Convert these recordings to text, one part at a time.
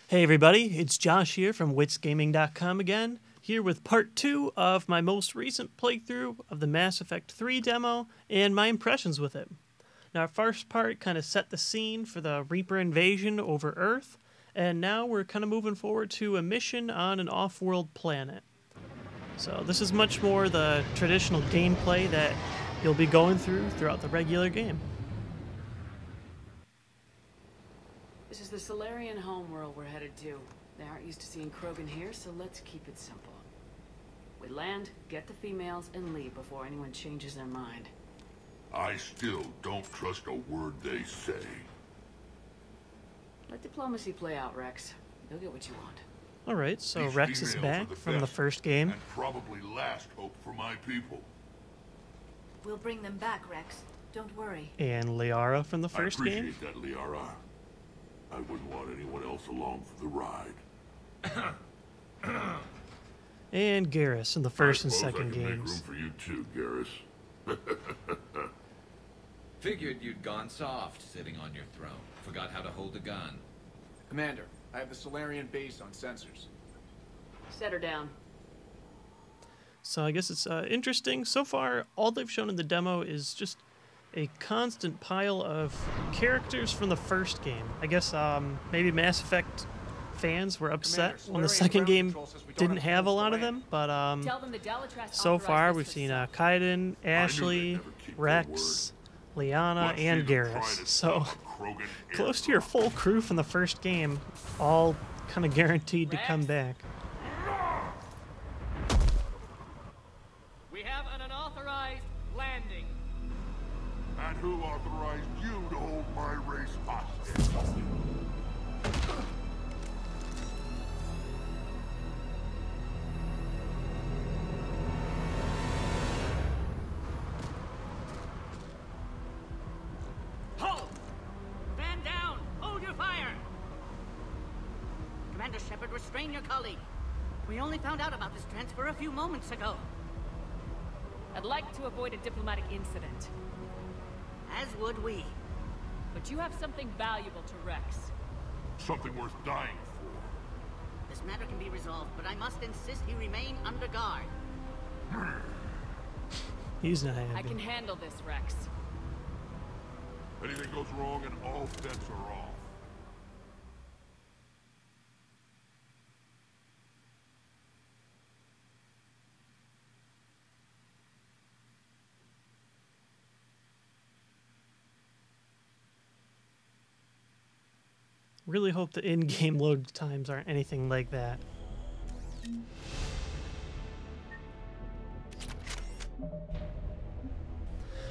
Hey everybody, it's Josh here from witsgaming.com again, here with part 2 of my most recent playthrough of the Mass Effect 3 demo and my impressions with it. Now our first part kind of set the scene for the Reaper invasion over Earth, and now we're kind of moving forward to a mission on an off-world planet. So this is much more the traditional gameplay that you'll be going throughout the regular game. This is the Solarian homeworld we're headed to. They aren't used to seeing Krogan here, so let's keep it simple. We land, get the females, and leave before anyone changes their mind. I still don't trust a word they say. Let diplomacy play out, Rex. You'll get what you want. Alright, so These Rex is females are back from the best first game. And probably last hope for my people. We'll bring them back, Rex. Don't worry. And Liara from the first I game. appreciate that, Liara. I wouldn't want anyone else along for the ride. And Garrus in the first and I suppose second I can make games. room for you too, Garrus. Figured you'd gone soft sitting on your throne. Forgot how to hold a gun. Commander, I have the Solarian base on sensors. Set her down. So I guess it's interesting. So far, all they've shown in the demo is just a constant pile of characters from the first game. I guess maybe Mass Effect fans were upset Commander, when the Solarian second ground game control says we don't didn't have have a tools to lot of land. them, but Tell them the Dalatrass so authorized far this we've for seen self. Kaiden, Ashley, never keep their Rex, Liana, Let's see and them try Garrus. to So stop a Krogan close to your airdrop. full crew from the first game, all kind of guaranteed to come Rex? back. We have an unauthorized landing. And who authorized you to hold my race hostage? Hold! Stand down! Hold your fire! Commander Shepard, restrain your colleague. We only found out about this transfer a few moments ago. I'd like to avoid a diplomatic incident, As would we. but you have something valuable to Rex. Something worth dying for. This matter can be resolved, but I must insist he remain under guard. He's not I happy. can handle this, Rex. Anything goes wrong and all bets are off. Really hope the in-game load times aren't anything like that.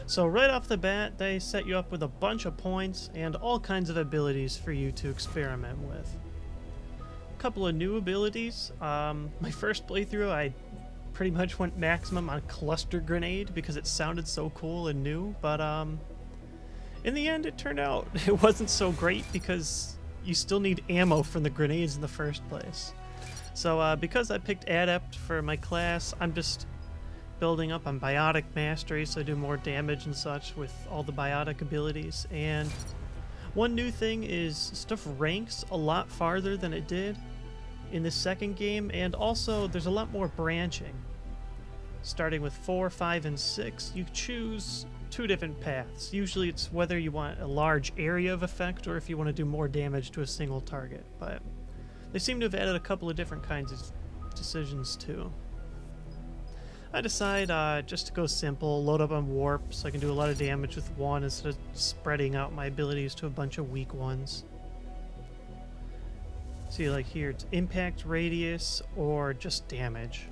So right off the bat, they set you up with a bunch of points and all kinds of abilities for you to experiment with. A couple of new abilities. My first playthrough, I pretty much went maximum on Cluster Grenade because it sounded so cool and new, but in the end it turned out it wasn't so great because you still need ammo from the grenades in the first place. So because I picked Adept for my class, I'm just building up on Biotic Mastery, so I do more damage and such with all the biotic abilities. And one new thing is stuff ranks a lot farther than it did in the second game, and also there's a lot more branching. Starting with 4, 5, and 6, you choose 2 different paths. Usually it's whether you want a large area of effect or if you want to do more damage to a single target, but they seem to have added a couple of different kinds of decisions too. I decide just to go simple, load up on Warp so I can do a lot of damage with one instead of spreading out my abilities to a bunch of weak ones. See, like here, it's impact radius or just damage.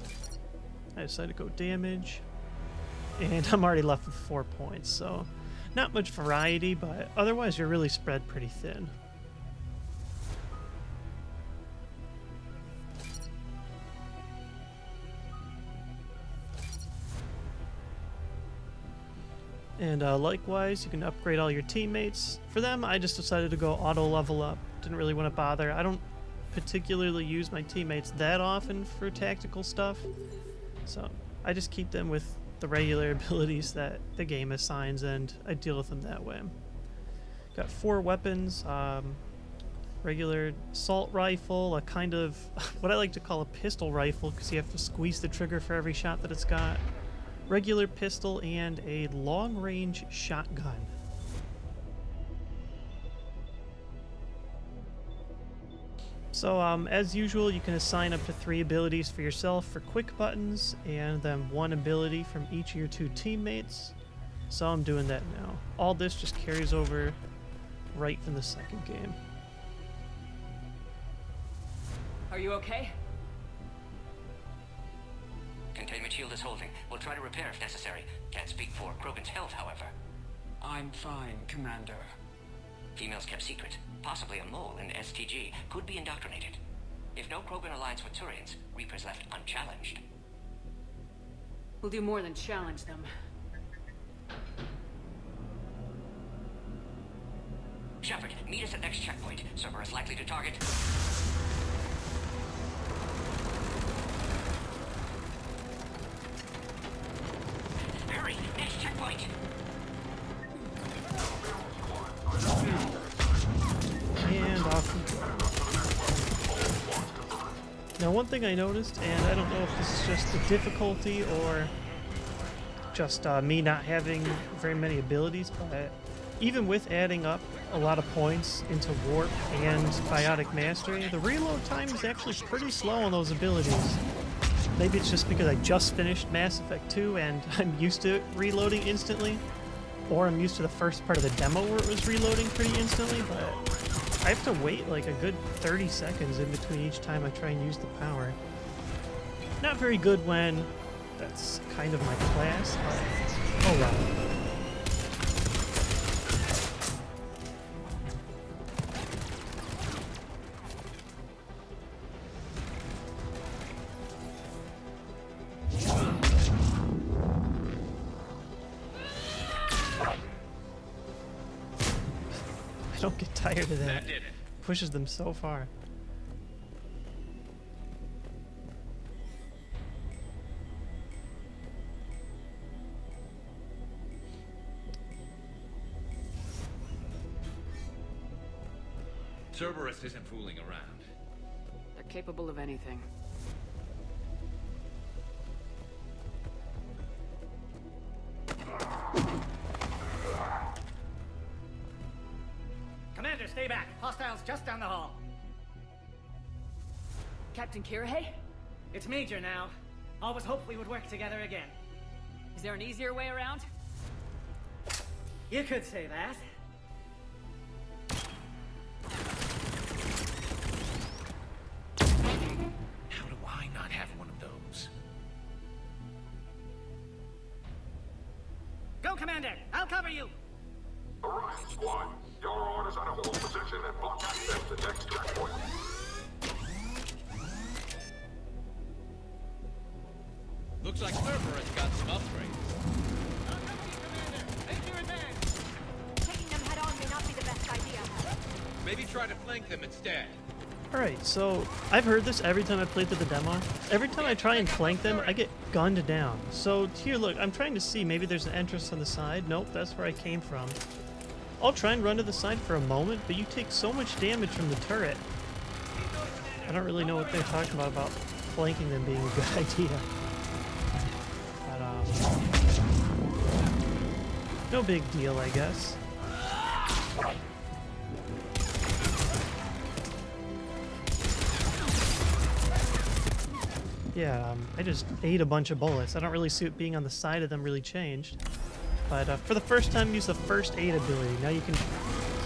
I decided to go damage, and I'm already left with 4 points, so not much variety, but otherwise you're really spread pretty thin. And likewise, you can upgrade all your teammates. For them, I just decided to go auto level up. Didn't really want to bother. I don't particularly use my teammates that often for tactical stuff, so I just keep them with the regular abilities that the game assigns, and I deal with them that way. Got 4 weapons. regular assault rifle, a kind of what I like to call a pistol rifle because you have to squeeze the trigger for every shot that it's got, regular pistol, and a long-range shotgun. So as usual, you can assign up to 3 abilities for yourself for quick buttons, and then 1 ability from each of your 2 teammates. So I'm doing that now. All this just carries over right from the second game. Are you okay? Containment shield is holding. We'll try to repair if necessary. Can't speak for Krogan's health, however. I'm fine, Commander. Females kept secret. Possibly a mole in STG. Could be indoctrinated. If no Krogan alliance with Turians, Reaper's left unchallenged. We'll do more than challenge them. Shepard, meet us at next checkpoint. Cerberus likely to target. Hurry! Next checkpoint! And off we go. Now, one thing I noticed, and I don't know if this is just the difficulty or just me not having very many abilities, but even with adding up a lot of points into Warp and Biotic Mastery, the reload time is actually pretty slow on those abilities. Maybe it's just because I just finished Mass Effect 2 and I'm used to reloading instantly, or I'm used to the first part of the demo where it was reloading pretty instantly, but I have to wait like a good 30 seconds in between each time I try and use the power. Not very good when that's kind of my class, but oh well. I don't get tired of that. That did it. Pushes them so far. Cerberus isn't fooling around. They're capable of anything. Commander, stay back. Hostiles just down the hall. Captain Kirihei? It's Major now. Always hoped we would work together again. Is there an easier way around? You could say that. How do I not have one of those? Go, Commander! I'll cover you! Orion Squad, your orders are to hold position and block access to next checkpoint. Looks like Cerberus got some upgrades. I'll cover you, Commander! Make your advance! Taking them head on may not be the best idea. Maybe try to flank them instead. Alright, so I've heard this every time I played through the demo. Every time I try and flank them, I get gunned down. So here, look, I'm trying to see, maybe there's an entrance on the side. Nope, that's where I came from. I'll try and run to the side for a moment, but you take so much damage from the turret. I don't really know what they're talking about flanking them being a good idea. But, no big deal, I guess. Yeah, I just ate a bunch of bullets. I don't really see it being on the side of them really changed. But for the first time, use the first aid ability. Now you can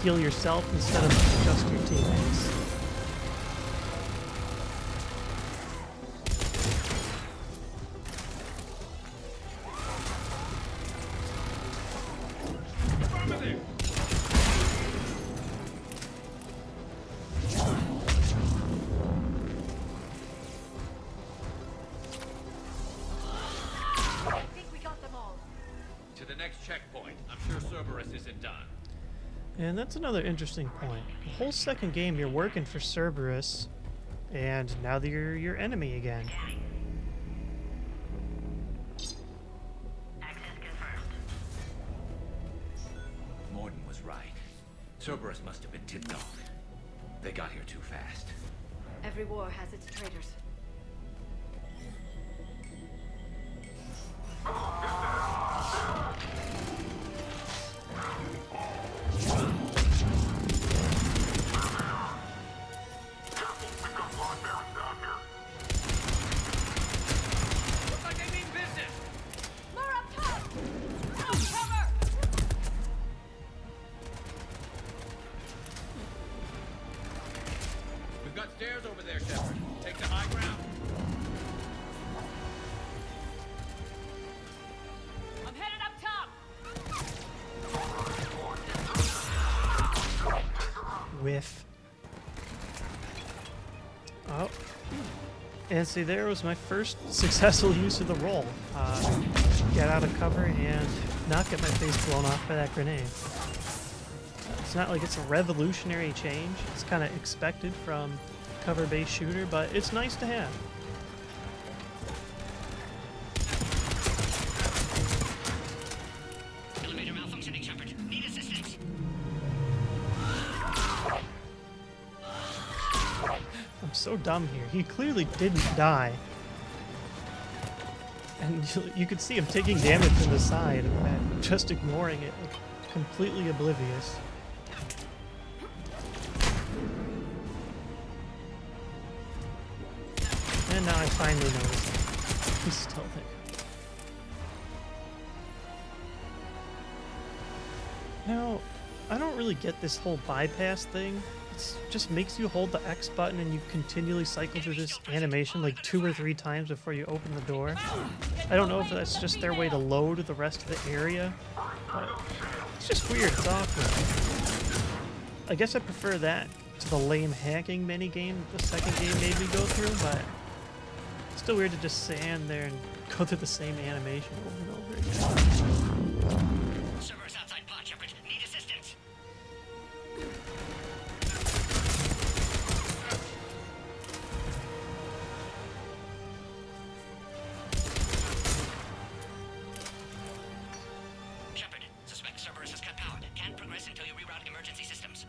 heal yourself instead of just your teammates. And that's another interesting point. The whole second game you're working for Cerberus, and now that you're your enemy again. Access confirmed. Mordin was right. Cerberus must have been tipped off. They got here too fast. Every war has its traitors. Looks like they mean business. More up top! Cover! We've got stairs over there, Shepard. Take the high ground. I'm headed up top! Whiff. Oh. And see, there was my first successful use of the roll. Get out of cover and not get my face blown off by that grenade. It's not like it's a revolutionary change. It's kind of expected from cover-based shooter, but it's nice to have. Elevator malfunctioning, Shepard. Need assistance. I'm so dumb here. He clearly didn't die. And you could see him taking damage from the side and just ignoring it, like, completely oblivious. And now I finally noticed him. He's still there. Now, I don't really get this whole bypass thing. It just makes you hold the X button and you continually cycle through this animation like 2 or 3 times before you open the door. I don't know if that's just their way to load the rest of the area, but it's just weird. It's awkward. I guess I prefer that to the lame hacking minigame the second game made me go through, but it's still weird to just stand there and go through the same animation over and over again. Servers outside pod, Shepard. Need assistance. Shepard, suspect Cerberus has cut power. Can't progress until you reroute emergency systems.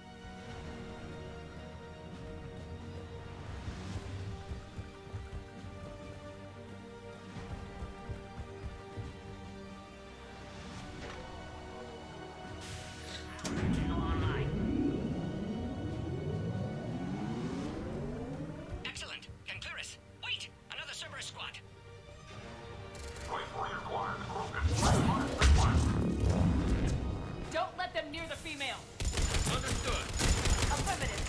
Excellent. Can clear us. Wait! Another Cerberus squad. Place reacquired, Krogan. Don't let them near the female! Understood. Affirmative!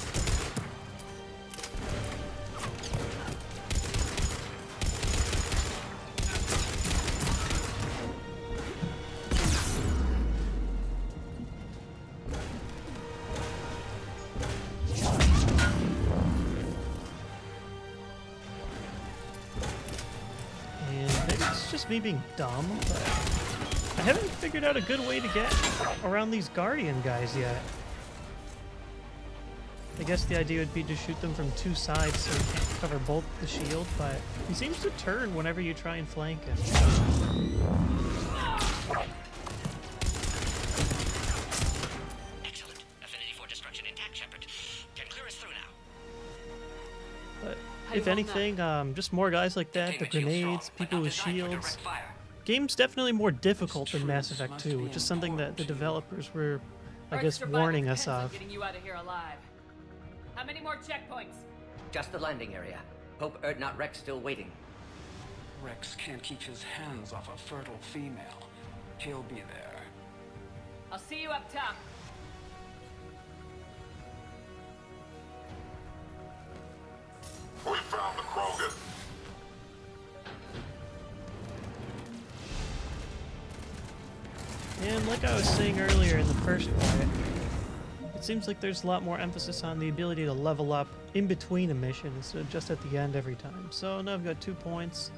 And maybe it's just me being dumb, but I haven't figured out a good way to get around these Guardian guys yet. I guess the idea would be to shoot them from 2 sides so you can't cover both the shield, but he seems to turn whenever you try and flank him. Excellent. Affinity for destruction intact, Shepard. Can clear us through now. But if anything, just more guys like that, the grenades, people with shields. Game's definitely more difficult than Mass Effect 2, which is something that the developers were, I guess, warning us of. Getting you out of here alive. How many more checkpoints? Just the landing area. Hope Erdnot Rex still waiting. Rex can't keep his hands off a fertile female. He'll be there. I'll see you up top. We found the Krogan. And like I was saying earlier in the first part, it seems like there's a lot more emphasis on the ability to level up in between a mission instead of just at the end every time. So now I've got 2 points.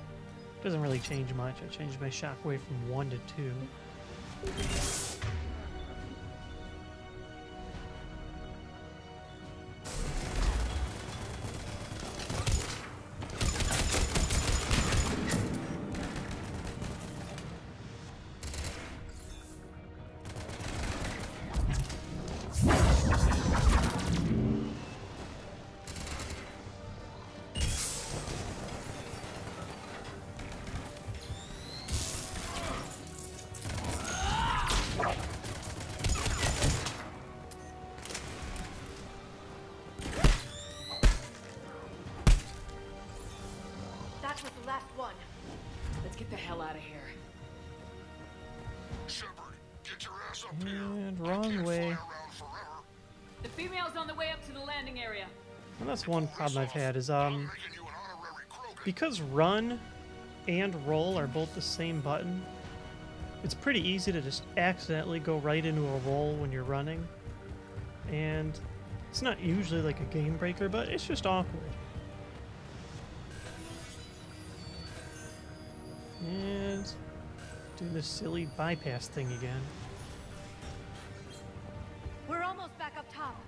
Doesn't really change much. I changed my shockwave from 1 to 2. That was the last one. Let's get the hell out of here. Shepard, get your ass up here. And wrong way. Fly around forever. The female's on the way up to the landing area. And that's one problem I've had is Making you an honorary Krogan. because run and roll are both the same button, it's pretty easy to just accidentally go right into a roll when you're running. And it's not usually like a game breaker, but it's just awkward. And do this silly bypass thing again. We're almost back up top.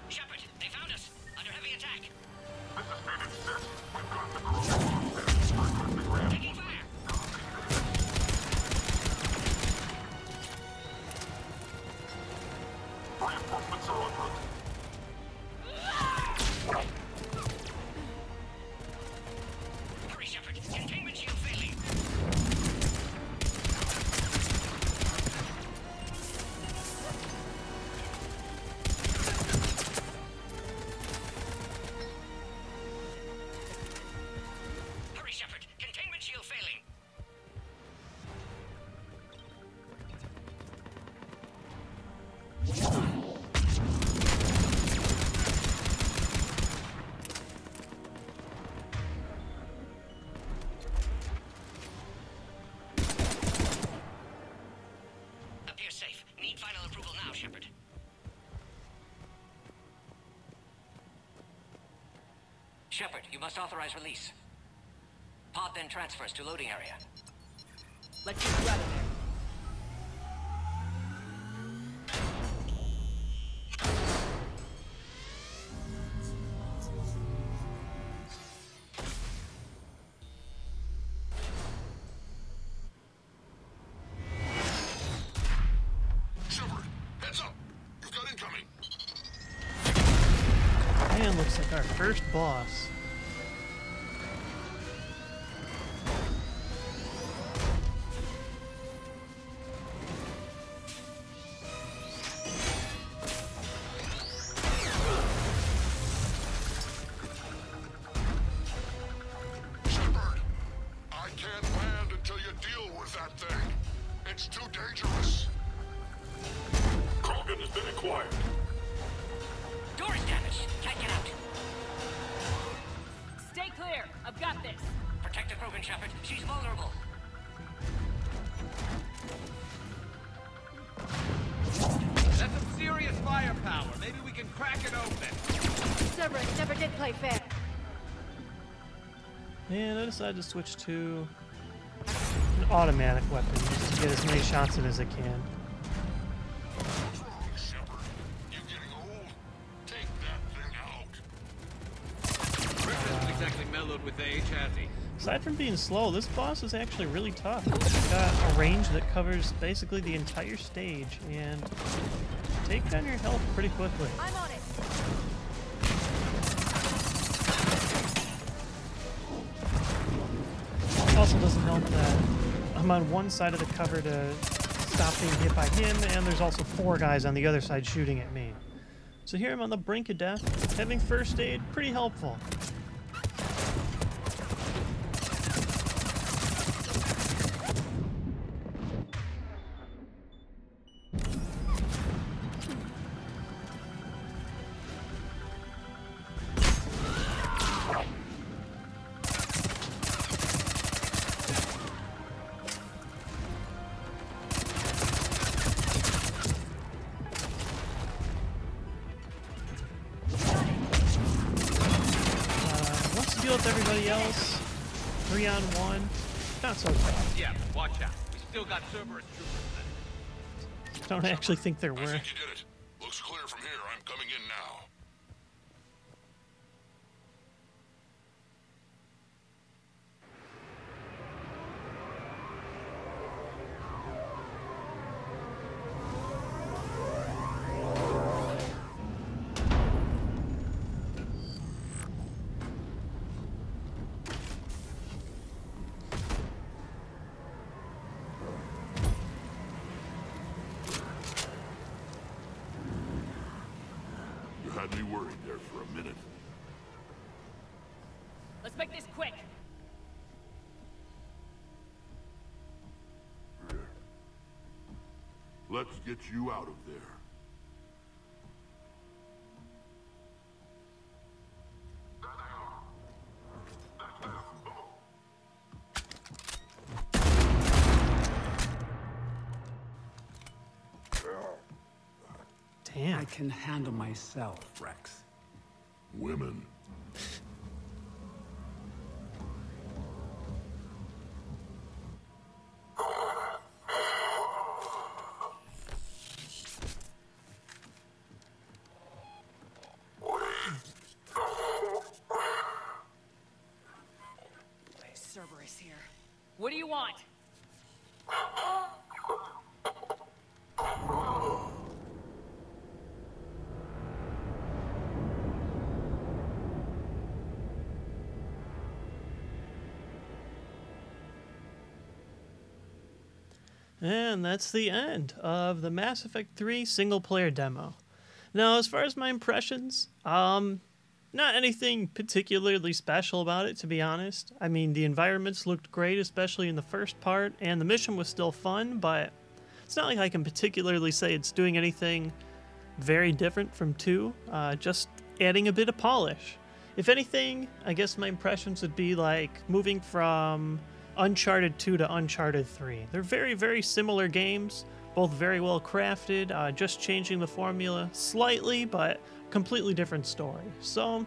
Shepard, they found us! Under heavy attack! Taking fire! Reinforcements are en route. Hurry, Shepard! Containment shield failing! Hurry, Shepard! Containment shield failing! Appears safe. Need final approval now, Shepard. Shepard, you must authorize release. Pod then transfers to loading area. Let's get you out of there. Shepard, heads up. You've got incoming. Man, looks like our first boss. Shepard, I can't land until you deal with that thing. It's too dangerous. Krogan has been acquired. Door is damaged. Can't get out. Stay clear. I've got this. Protect the Krogan, Shepard. She's vulnerable. That's some serious firepower. Maybe we can crack it open. Cerberus never did play fair. And I decided to switch to an automatic weapon just to get as many shots in as I can. What's wrong, Shepard? You getting old? Take that thing out. Griffin isn't exactly mellowed with age, has he? Aside from being slow, this boss is actually really tough. It's got a range that covers basically the entire stage and take down your health pretty quickly. I'm on it. Also doesn't help that I'm on one side of the cover to stop being hit by him, and there's also 4 guys on the other side shooting at me. So here I'm on the brink of death. Having first aid, pretty helpful. Once you deal with everybody else, 3 on 1, not so tough. Yeah, watch out. We still got Cerberus troopers left. Don't actually think there I were. think you did it. Looks clear from here. I'm coming in now. Had me worried there for a minute. Let's make this quick. Here. Let's get you out of there. Damn. I can handle myself, Rex. Women. Cerberus here. What do you want? And that's the end of the Mass Effect 3 single-player demo. Now, as far as my impressions, not anything particularly special about it, to be honest. I mean, the environments looked great, especially in the first part, and the mission was still fun, but it's not like I can particularly say it's doing anything very different from 2, just adding a bit of polish. If anything, I guess my impressions would be like moving from Uncharted 2 to Uncharted 3. They're very, very similar games, both very well crafted, just changing the formula slightly, but completely different story. So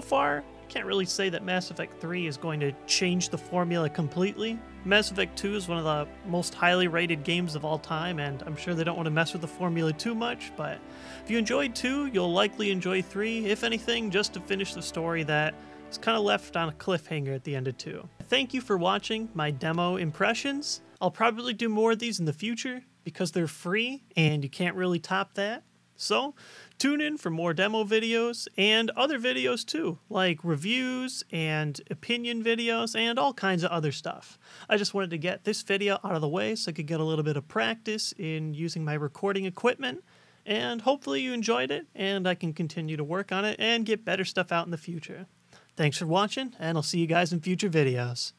far, can't really say that Mass Effect 3 is going to change the formula completely. Mass Effect 2 is one of the most highly rated games of all time, and I'm sure they don't want to mess with the formula too much, but if you enjoyed 2, you'll likely enjoy 3, if anything, just to finish the story that is kind of left on a cliffhanger at the end of 2. Thank you for watching my demo impressions. I'll probably do more of these in the future because they're free and you can't really top that. So tune in for more demo videos and other videos too, like reviews and opinion videos and all kinds of other stuff. I just wanted to get this video out of the way so I could get a little bit of practice in using my recording equipment, and hopefully you enjoyed it and I can continue to work on it and get better stuff out in the future. Thanks for watching, and I'll see you guys in future videos.